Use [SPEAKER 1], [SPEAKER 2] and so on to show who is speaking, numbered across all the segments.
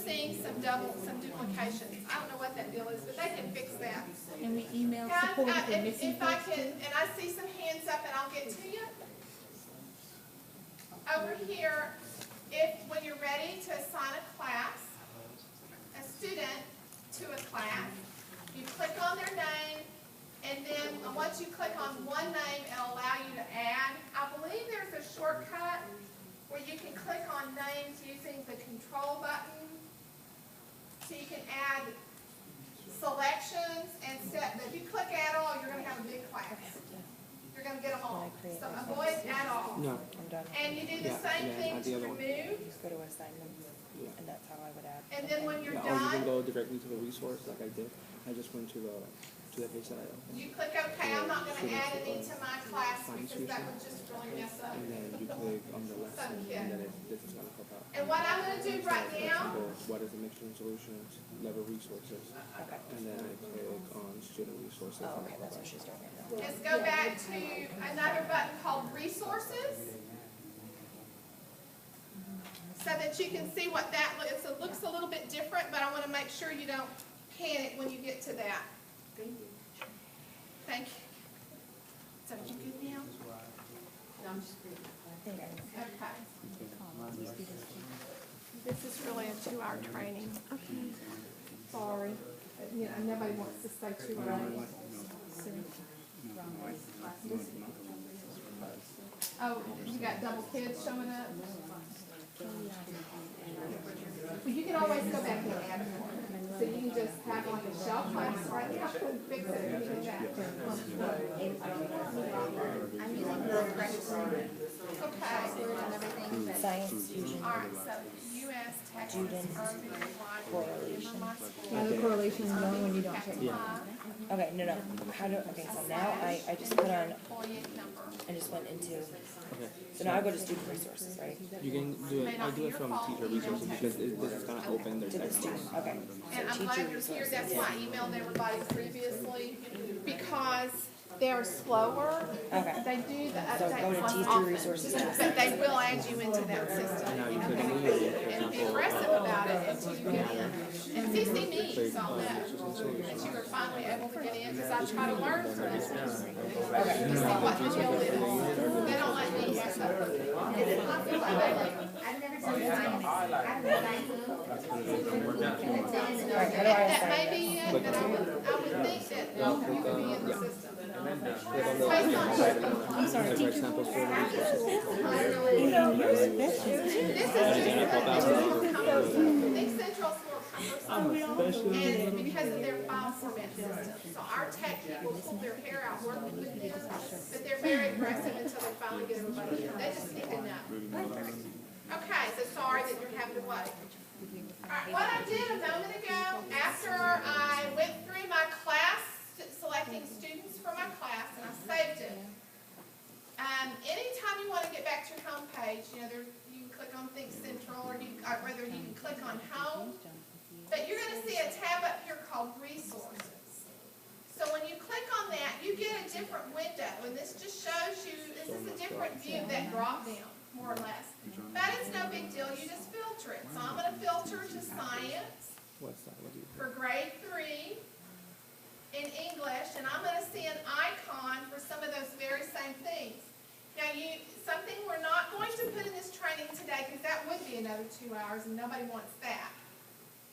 [SPEAKER 1] seeing some duplications. I don't know what that deal is, but they can fix that.
[SPEAKER 2] And we email
[SPEAKER 1] Guys,
[SPEAKER 2] support if we're missing
[SPEAKER 1] if I
[SPEAKER 2] folks
[SPEAKER 1] can,
[SPEAKER 2] too.
[SPEAKER 1] and I see some hands up, and I'll get to you. Over here, when you're ready to assign a student to a class, you click on their name, and then once you click on one name, it'll allow you to add. I believe there's a shortcut where you can click on names using the control button, so you can add selections and set. If you click add all, you're going to have a big class. You're going to get them all. So avoid add all.
[SPEAKER 3] No.
[SPEAKER 4] I'm done.
[SPEAKER 1] And you do the same thing to remove.
[SPEAKER 4] Just go to assignments, and that's how I would add.
[SPEAKER 1] And then when you're
[SPEAKER 3] Or you can
[SPEAKER 1] done,
[SPEAKER 3] go directly to the resource like I did. I just went to the page that I opened.
[SPEAKER 1] you click OK. I'm not going to add any to my class because that would just really mess up.
[SPEAKER 3] And then you click on the lesson, and then this is going to pop out.
[SPEAKER 1] And what I'm going to do right now,
[SPEAKER 3] What is the mixture solutions, level resources,
[SPEAKER 4] Okay.
[SPEAKER 3] and then I click on student resources.
[SPEAKER 4] Oh, okay, that's what she's doing right now.
[SPEAKER 1] let's go back to another button called Resources, so that you can see what that looks. It looks a little bit different, but I want to make sure you don't panic when you get to that. Thank you. So you good now?
[SPEAKER 4] I think I
[SPEAKER 1] Okay. This is really a 2-hour training. Okay. Sorry. You know, nobody wants to stay 2 hours. Oh, you got double kids showing up? Well, you can always go back and add more. So you can just have like a shelf class right now and fix it if you do that.
[SPEAKER 2] I'm using the correct
[SPEAKER 1] Okay.
[SPEAKER 2] and everything, but
[SPEAKER 4] Science, fusion,
[SPEAKER 1] All right, so U.S. Texas Urban
[SPEAKER 4] correlation.
[SPEAKER 2] yeah, the correlation is known when you don't check.
[SPEAKER 4] Okay, no. Okay, so now I just put on,
[SPEAKER 1] employee number.
[SPEAKER 4] I just went into,
[SPEAKER 3] Okay.
[SPEAKER 4] so now I go to student resources, right?
[SPEAKER 3] You can do it. I do it from teacher resources because this is going to open their
[SPEAKER 4] To the
[SPEAKER 3] text.
[SPEAKER 4] student, okay.
[SPEAKER 1] And I'm glad you're here, that's why I emailed everybody previously, because they're slower.
[SPEAKER 4] Okay.
[SPEAKER 1] They do the
[SPEAKER 4] So go to
[SPEAKER 1] updates
[SPEAKER 4] teacher
[SPEAKER 1] often,
[SPEAKER 4] resources.
[SPEAKER 1] but they will add you into that system.
[SPEAKER 3] Now you click on the link, for
[SPEAKER 1] And be
[SPEAKER 3] example,
[SPEAKER 1] aggressive about it until you get in. And CC me, so I'll know that you were finally able to get in, because I try to learn from this. To see what the deal is. They don't let me mess up.
[SPEAKER 2] Is it possible? I've never done science. I've done
[SPEAKER 1] That may be it, but I would think that you could be in the system.
[SPEAKER 3] I'm sorry, for example, student resources.
[SPEAKER 1] This is just Think Central's more cumbersome, and because of their file format system. So our tech people pull their hair out working with them, but they're very aggressive until they finally get everybody in. They just need to know. Okay, so sorry that you're having to wait. All right, what I did a moment ago, after I went through my class, selecting students for my class, and I saved it. Anytime you want to get back to your home page, you can click on Think Central, or you can click on Home. But you're going to see a tab up here called Resources. So when you click on that, you get a different window, and this just shows you, this is a different view of that drop down, more or less. But it's no big deal, you just filter it. So I'm going to filter to Science
[SPEAKER 3] What's that? What do you
[SPEAKER 1] for grade 3 in English, and I'm going to see an icon for some of those very same things. Now, something we're not going to put in this training today, because that would be another 2 hours, and nobody wants that.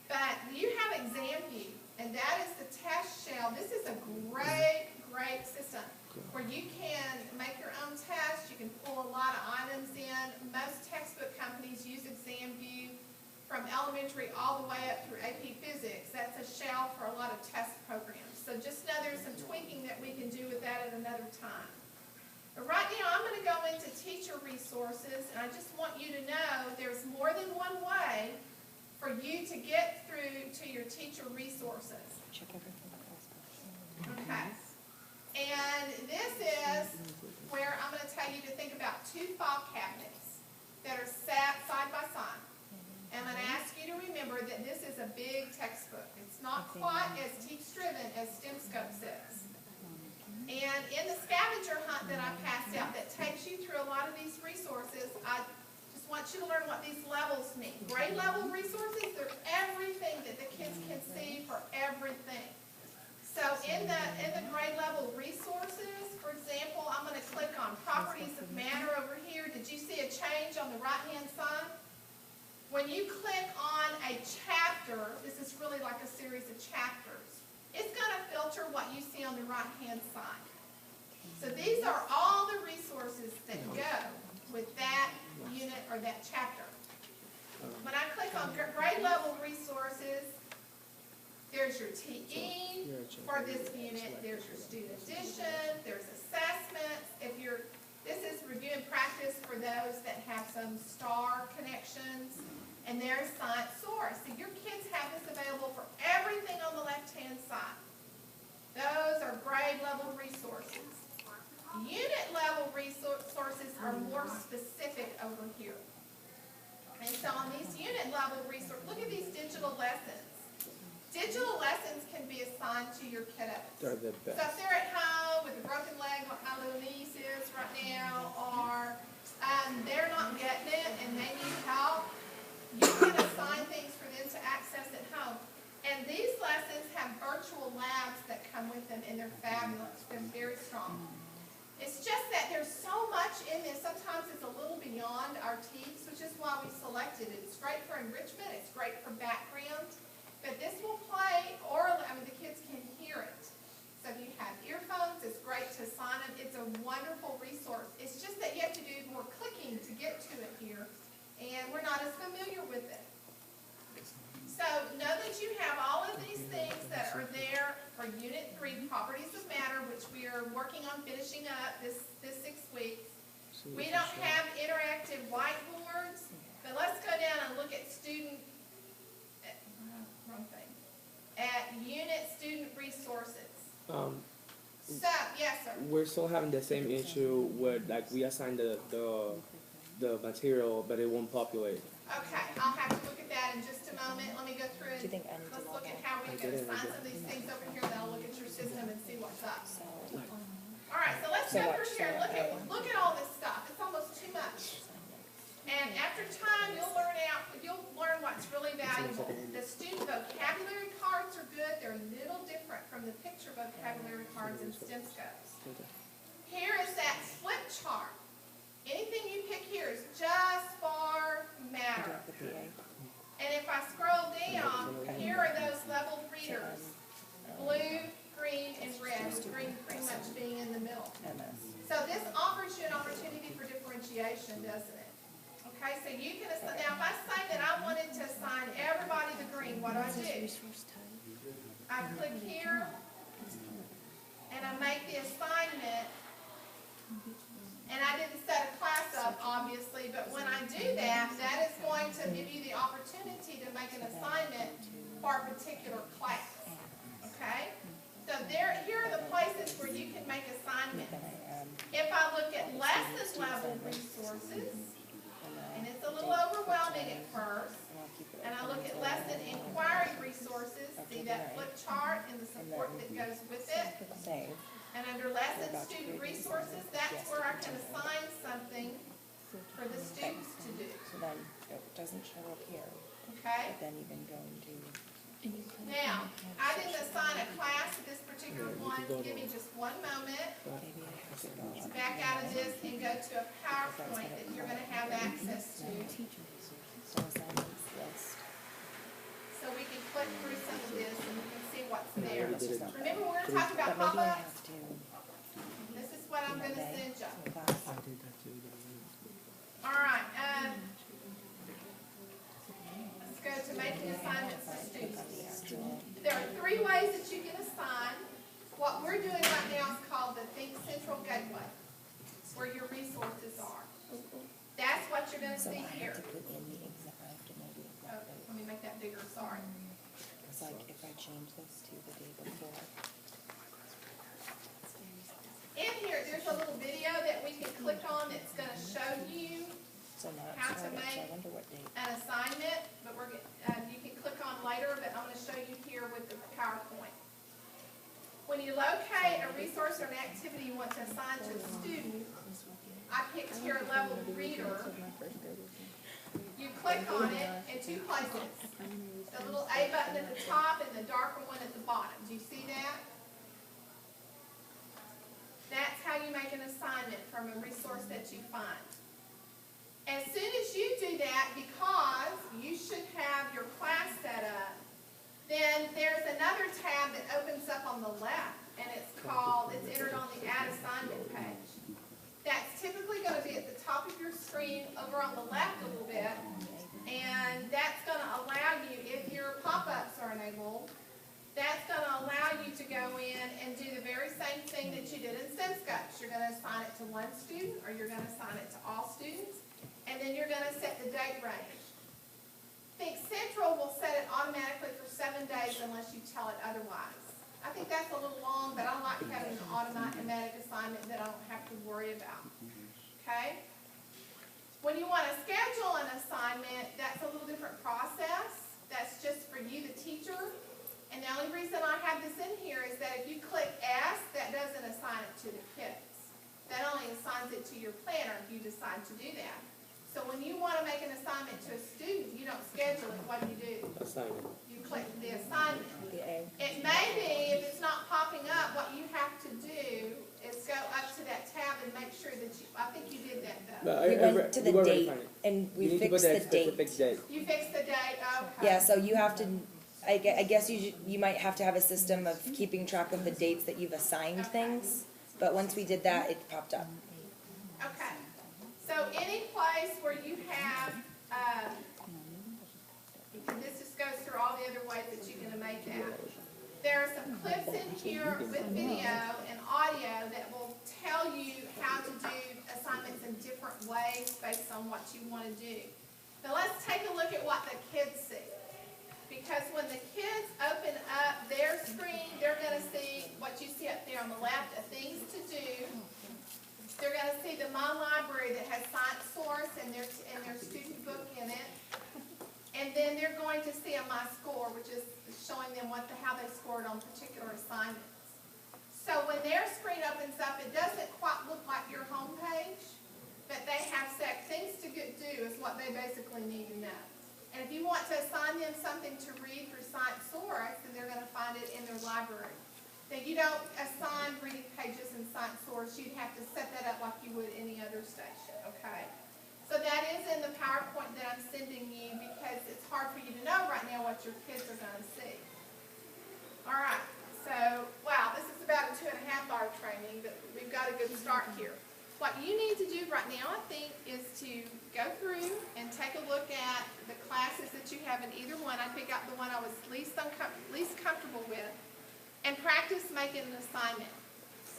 [SPEAKER 1] But you have Exam View, and that is the test shell. This is a great, great system where you can make your own tests. You can pull a lot of items in. Most textbook companies use Exam View from elementary all the way up through AP Physics. That's a shell for a lot of test programs. So just know there's some tweaking that we can do with that at another time. But right now I'm going to go into teacher resources, and I just want you to know there's more than one way for you to get through to your teacher resources.
[SPEAKER 4] Check everything.
[SPEAKER 1] Okay. And this is where I'm going to tell you to think about 2 file cabinets that are sat side by side. And I'm going to ask you to remember that this is a big textbook. It's not quite as teach-driven as STEMscope says. And in the scavenger hunt that I passed out that takes you through a lot of these resources, I just want you to learn what these levels mean. Grade level resources, they're everything that the kids can see for everything. So in the grade level resources, for example, I'm going to click on properties of matter over here. Did you see a change on the right-hand side? When you click on a chapter, this is really like a series of chapters, it's going to filter what you see on the right-hand side. So these are all the resources that go with that unit or that chapter. When I click on grade level resources, there's your TE for this unit, there's your student addition, there's assessments. This is review and practice for those that have some STAR connections, and there's science source. So your kids have this available for everything on the left-hand side. Those are grade level resources. Unit level resources are more specific over here. And so on these unit level resources, look at these digital lessons. Digital lessons can be assigned to your kiddos.
[SPEAKER 3] They're the
[SPEAKER 1] So if
[SPEAKER 3] best.
[SPEAKER 1] they're at home with a broken leg, like my little niece is right now, or they're not getting it and they need help, you can assign things for them to access at home. And these lessons have virtual labs that come with them, and they're fabulous. They're very strong. It's just that there's so much in this. Sometimes it's a little beyond our teams, which is why we selected it. It's great for enrichment. It's great for background. But this will play orally. I mean, the kids can hear it. So if you have earphones, it's great to assign them. It's a wonderful resource. It's just that you have to do more clicking to get to it here, and we're not as familiar with it. So know that you have all of these things that are there for Unit 3, Properties of Matter, which we are working on finishing up this 6 weeks. We don't have interactive whiteboards, but let's go down and look at at unit student resources. So, yes, sir.
[SPEAKER 3] We're still having the same issue with, like, we assign the material, but it won't populate.
[SPEAKER 1] Okay, I'll have to look at that in just a moment. Let me go through
[SPEAKER 4] Do you think I
[SPEAKER 1] and
[SPEAKER 4] need to
[SPEAKER 1] let's
[SPEAKER 4] log
[SPEAKER 1] look at
[SPEAKER 4] in?
[SPEAKER 1] how we can assign some of these things over here, then I'll look at your system and see what's up.
[SPEAKER 4] So,
[SPEAKER 1] All right, so let's
[SPEAKER 4] So
[SPEAKER 1] go
[SPEAKER 4] what,
[SPEAKER 1] through here.
[SPEAKER 4] so,
[SPEAKER 1] Look at all this stuff. It's almost too much. And after time, you'll learn what's really valuable. The student vocabulary cards are good. They're a little different from the picture vocabulary cards in STEM scopes. Here is that flip chart. Anything you pick here is just for matter. And if I scroll down, here are those leveled readers. Blue, green, and red, with green pretty much being in the middle. So this offers you an opportunity for differentiation, doesn't it? Okay, so you can assign, now if I say that I wanted to assign everybody the green, what do? I click here, and I make the assignment, and I didn't set a class up, obviously, but when I do that, that is going to give you the opportunity to make an assignment for a particular class, okay? So here are the places where you can make assignments. If I look at lesson level resources, and it's a little overwhelming at first, and I look at lesson inquiry resources, see that flip chart and the support that goes with it. And under lesson student resources, that's where I can assign something for the students to do.
[SPEAKER 4] So then it doesn't show up here,
[SPEAKER 1] Okay?
[SPEAKER 4] but then even going to.
[SPEAKER 1] Now, I didn't assign a class to this particular one. Give me just one moment
[SPEAKER 4] Maybe I have to go
[SPEAKER 1] to back out of this and go to a PowerPoint that you're going to have access to,
[SPEAKER 4] So assignments list.
[SPEAKER 1] so we can click through some of this and we can see what's there.
[SPEAKER 4] It's just not
[SPEAKER 1] Remember we were talking
[SPEAKER 4] But
[SPEAKER 1] about
[SPEAKER 4] maybe I
[SPEAKER 1] pop-ups?
[SPEAKER 4] have to.
[SPEAKER 1] This is what I'm going to send you.
[SPEAKER 4] Some class.
[SPEAKER 3] I did that too.
[SPEAKER 1] All right, let's go to making assignments to students. There are 3 ways that you can assign. What we're doing right now is called the Think Central Gateway. It's where your resources are. That's what you're going to
[SPEAKER 4] So
[SPEAKER 1] see
[SPEAKER 4] I
[SPEAKER 1] here.
[SPEAKER 4] have to put in the exact, I have to maybe,
[SPEAKER 1] Oh, let me make that bigger, sorry.
[SPEAKER 4] it's like if I change this to the day before.
[SPEAKER 1] In here, there's a little video that we can click on that's going to show you
[SPEAKER 4] So now
[SPEAKER 1] How
[SPEAKER 4] it's
[SPEAKER 1] to
[SPEAKER 4] started, so I
[SPEAKER 1] make
[SPEAKER 4] wonder what date.
[SPEAKER 1] an assignment, but you can click on later, but I'm going to show you here with the PowerPoint. When you locate a resource or an activity you want to assign to a student, I picked here a level reader, click on it in two places. The little A button at the top and the darker one at the bottom. Do you see that? That's how you make an assignment from a resource that you find. As soon as you do that, because you should have your class set up, then there's another tab that opens up on the left, and it's entered on the Add Assignment page. That's typically going to be at the top of your screen over on the left a little bit, and that's going to allow you, if your pop-ups are enabled, that's going to allow you to go in and do the very same thing that you did in STEMscopes. You're going to assign it to one student, or you're going to assign it to all students, and then you're going to set the date range. Think Central will set it automatically for 7 days unless you tell it otherwise. I think that's a little long, but I like having an automatic assignment that I don't have to worry about. Okay? When you want to schedule an assignment, that's a little different process. That's just for you, the teacher. And the only reason I have this in here is that if you click S, that doesn't assign it to the kids. That only assigns it to your planner if you decide to do that. So when you want to make an assignment to a student, you don't schedule it. What do you do?
[SPEAKER 3] Assignment.
[SPEAKER 1] You click the assignment.
[SPEAKER 4] The A.
[SPEAKER 1] It may be, if it's not popping up, what you have to do is go up to that tab and make sure that you, I think you did that though.
[SPEAKER 4] We went to the date and we fixed the date.
[SPEAKER 1] You fixed the date, okay.
[SPEAKER 4] Yeah, so you have to, I guess you might have to have a system of keeping track of the dates that you've assigned things, but once we did that, it popped up.
[SPEAKER 1] Okay. So any place where you have, this just goes through all the other ways that you're going to make that. There are some clips in here with video and audio that will tell you how to do assignments in different ways based on what you want to do. Now let's take a look at what the kids see. Because when the kids open up their screen, they're going to see what you see up there on the left, things to do. They're going to see the My Library that has Science Source and their student book in it. And then they're going to see a My Score, which is showing them how they scored on particular assignments. So when their screen opens up, it doesn't quite look like your home page, but they have set things to do is what they basically need to know. And if you want to assign them something to read through Science Source, then they're going to find it in their library. Now, you don't assign reading pages in Science Source. You'd have to set that up like you would any other station, okay? So that is in the PowerPoint that I'm sending you because it's hard for you to know right now what your kids are going to see. All right, so, wow, this is about a 2.5-hour training, but we've got a good start here. What you need to do right now, I think, is to go through and take a look at the classes that you have in either one. I picked out the one I was least comfortable with, and practice making an assignment.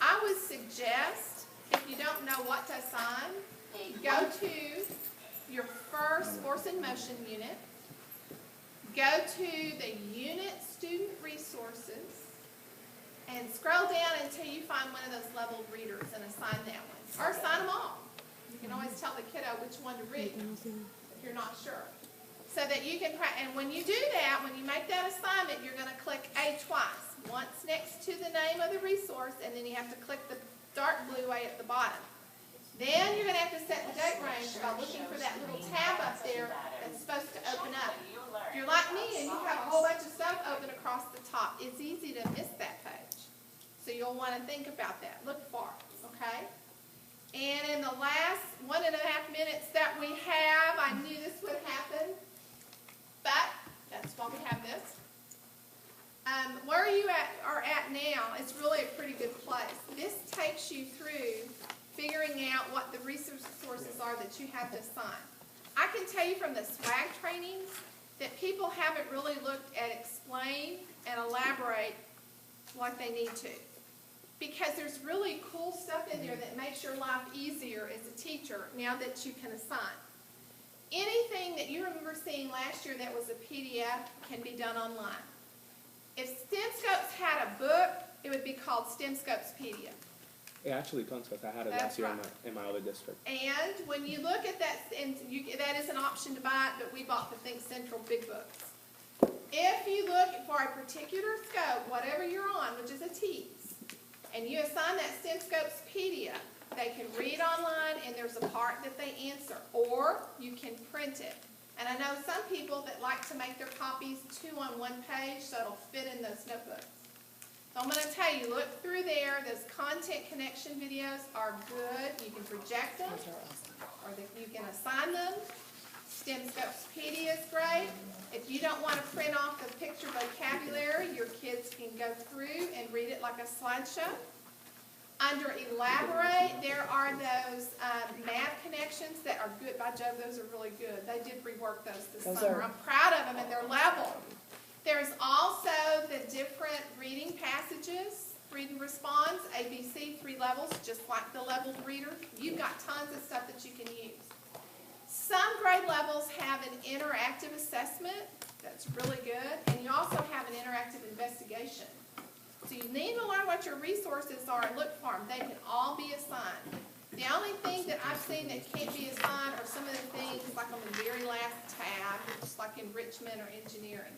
[SPEAKER 1] I would suggest, if you don't know what to assign, go to your first Force in Motion unit, go to the unit student resources, and scroll down until you find one of those level readers and assign that one. Or assign them all. You can always tell the kiddo which one to read if you're not sure. So that you can, and when you do that, when you make that assignment, you're going to click A twice. Once next to the name of the resource, and then you have to click the dark blue A at the bottom. Then you're going to have to set the date range by looking for that little tab up there that's supposed to open up. If you're like me and you have a whole bunch of stuff open across the top, it's easy to miss that page. So you'll want to think about that. Look for it, okay? And in the last 1.5 minutes that we have, I knew this would happen, but that's why we have this. Where you are at now, it's really a pretty good place. This takes you through figuring out what the resources are that you have to assign. I can tell you from the SWAG trainings that people haven't really looked at explain and elaborate like they need to. Because there's really cool stuff in there that makes your life easier as a teacher now that you can assign. Anything that you remember seeing last year that was a PDF can be done online. If STEMscopes had a book, it would be called STEMscopespedia.
[SPEAKER 3] It actually comes because I had it last year in my other district.
[SPEAKER 1] And when you look at that, and that is an option to buy it, but we bought the Think Central big books. If you look for a particular scope, whatever you're on, which is a TEAS, and you assign that STEMscopespedia, they can read online and there's a part that they answer, or you can print it. And I know some people that like to make their copies 2 on 1 page so it'll fit in those notebooks. So I'm going to tell you, look through there. Those content connection videos are good. You can project them, or you can assign them. STEMscopespedia is great. If you don't want to print off the picture vocabulary, your kids can go through and read it like a slideshow. Under Elaborate, there are those math connections that are good by Joe. Those are really good. They did rework those this summer. I'm proud of them, and they're level. There's also the different reading passages, read and response, ABC, 3 levels, just like the leveled reader. You've got tons of stuff that you can use. Some grade levels have an interactive assessment. That's really good. And you also have an interactive investigation. So you need to learn what your resources are and look for them. They can all be assigned. The only thing that I've seen that can't be assigned are some of the things like on the very last tab, just like enrichment or engineering.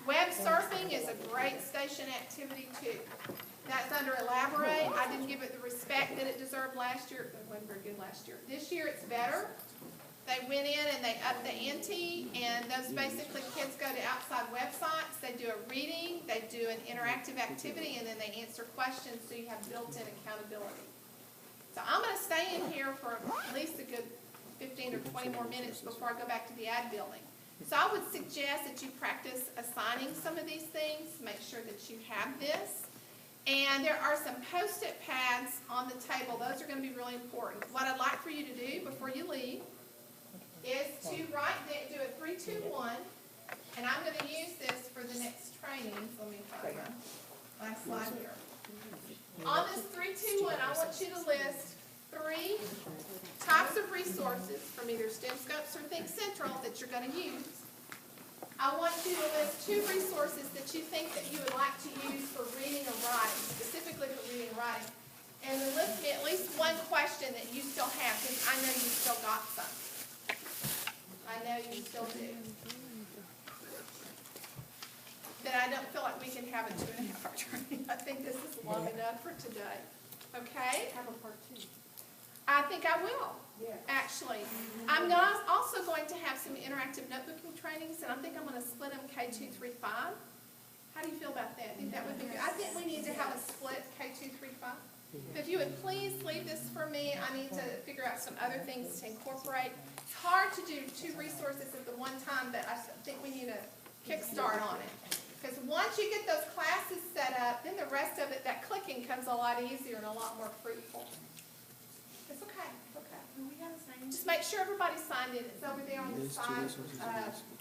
[SPEAKER 1] Web surfing is a great station activity too. That's under Elaborate. I didn't give it the respect that it deserved last year. It wasn't very good last year. This year it's better. They went in and they upped the ante, and those basically kids go to outside websites. They do a reading, they do an interactive activity, and then they answer questions so you have built-in accountability. So I'm going to stay in here for at least a good 15 or 20 more minutes before I go back to the ad building. So I would suggest that you practice assigning some of these things. Make sure that you have this. And there are some Post-it pads on the table. Those are going to be really important. What I'd like for you to do before you leave is to do a 3, 2, 1. And I'm going to use this for the next training. Let me find my slide here. On this 3, 2, 1, I want you to list 3 types of resources from either STEMscopes or Think Central that you're going to use. I want you to list 2 resources that you think that you would like to use for reading or writing, specifically for reading and writing. And then list me at least 1 question that you still have, because I know you still got some. I know you still do. But I don't feel like we can have a 2.5-hour training. I think this is long enough for today. Okay?
[SPEAKER 2] Have a part 2.
[SPEAKER 1] I think I will, actually. I'm also going to have some interactive notebooking trainings, and I think I'm going to split them K2, 3, 5. How do you feel about that? I think that would be good. I think we need to have a split K2, 3, 5. If you would please leave this for me, I need to figure out some other things to incorporate. It's hard to do 2 resources at the one time, but I think we need a kickstart on it. Because once you get those classes set up, then the rest of it, that clicking comes a lot easier and a lot more fruitful. It's okay. It's okay. Just make sure everybody's signed in. It's over there on the side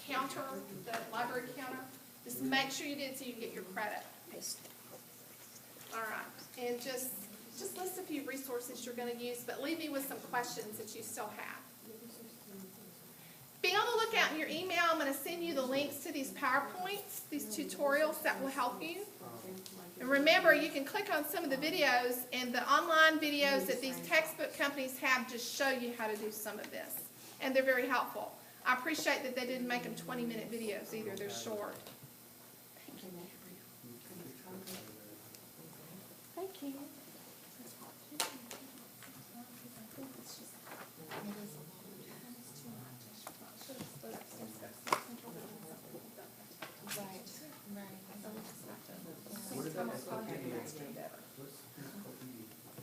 [SPEAKER 1] counter, the library counter. Just make sure you did so you can get your credit. All right. And just list a few resources you're going to use, but leave me with some questions that you still have. Be on the lookout in your email. I'm going to send you the links to these PowerPoints, these tutorials that will help you. And remember, you can click on some of the videos, and the online videos that these textbook companies have just show you how to do some of this. And they're very helpful. I appreciate that they didn't make them 20-minute videos either. They're short.
[SPEAKER 2] Thank you.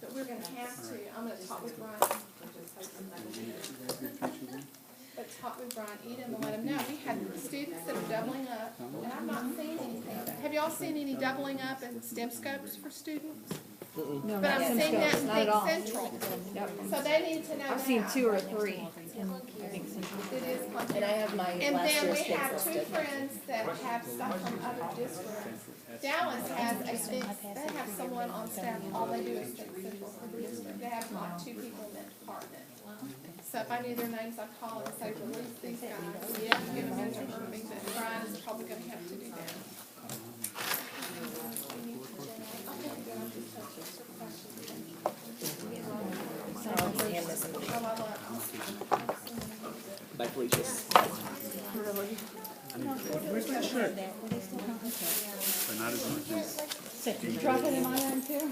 [SPEAKER 1] But we're going to have to. I'm going to talk with Brian. But talk with Brian Edom and let him know. We have students that are doubling up, and I've not seen anything. Have y'all seen any doubling up in STEMscopes for students?
[SPEAKER 2] No,
[SPEAKER 1] But I'm seeing that in
[SPEAKER 2] not at all.
[SPEAKER 1] Think Central.
[SPEAKER 2] Yep.
[SPEAKER 1] So they need to know
[SPEAKER 2] I've seen
[SPEAKER 1] that.
[SPEAKER 2] 2 or 3.
[SPEAKER 1] It is clunky.
[SPEAKER 4] And I have my
[SPEAKER 1] And
[SPEAKER 4] last
[SPEAKER 1] then
[SPEAKER 4] year's
[SPEAKER 1] we
[SPEAKER 4] kids
[SPEAKER 1] have 2
[SPEAKER 4] listed.
[SPEAKER 1] friends that have stuff from other districts. Dallas has they have someone on staff, all they do is Think Central for the district. They have like 2 people in that department. So if I knew their names, I'd call and say, release these guys. Yeah, give them into Irving, but Brian is probably going to have to do that.
[SPEAKER 4] Hand this in.
[SPEAKER 3] By Felicia's.
[SPEAKER 5] Where's my shirt? But not as much as.
[SPEAKER 2] Drop it in my arm too.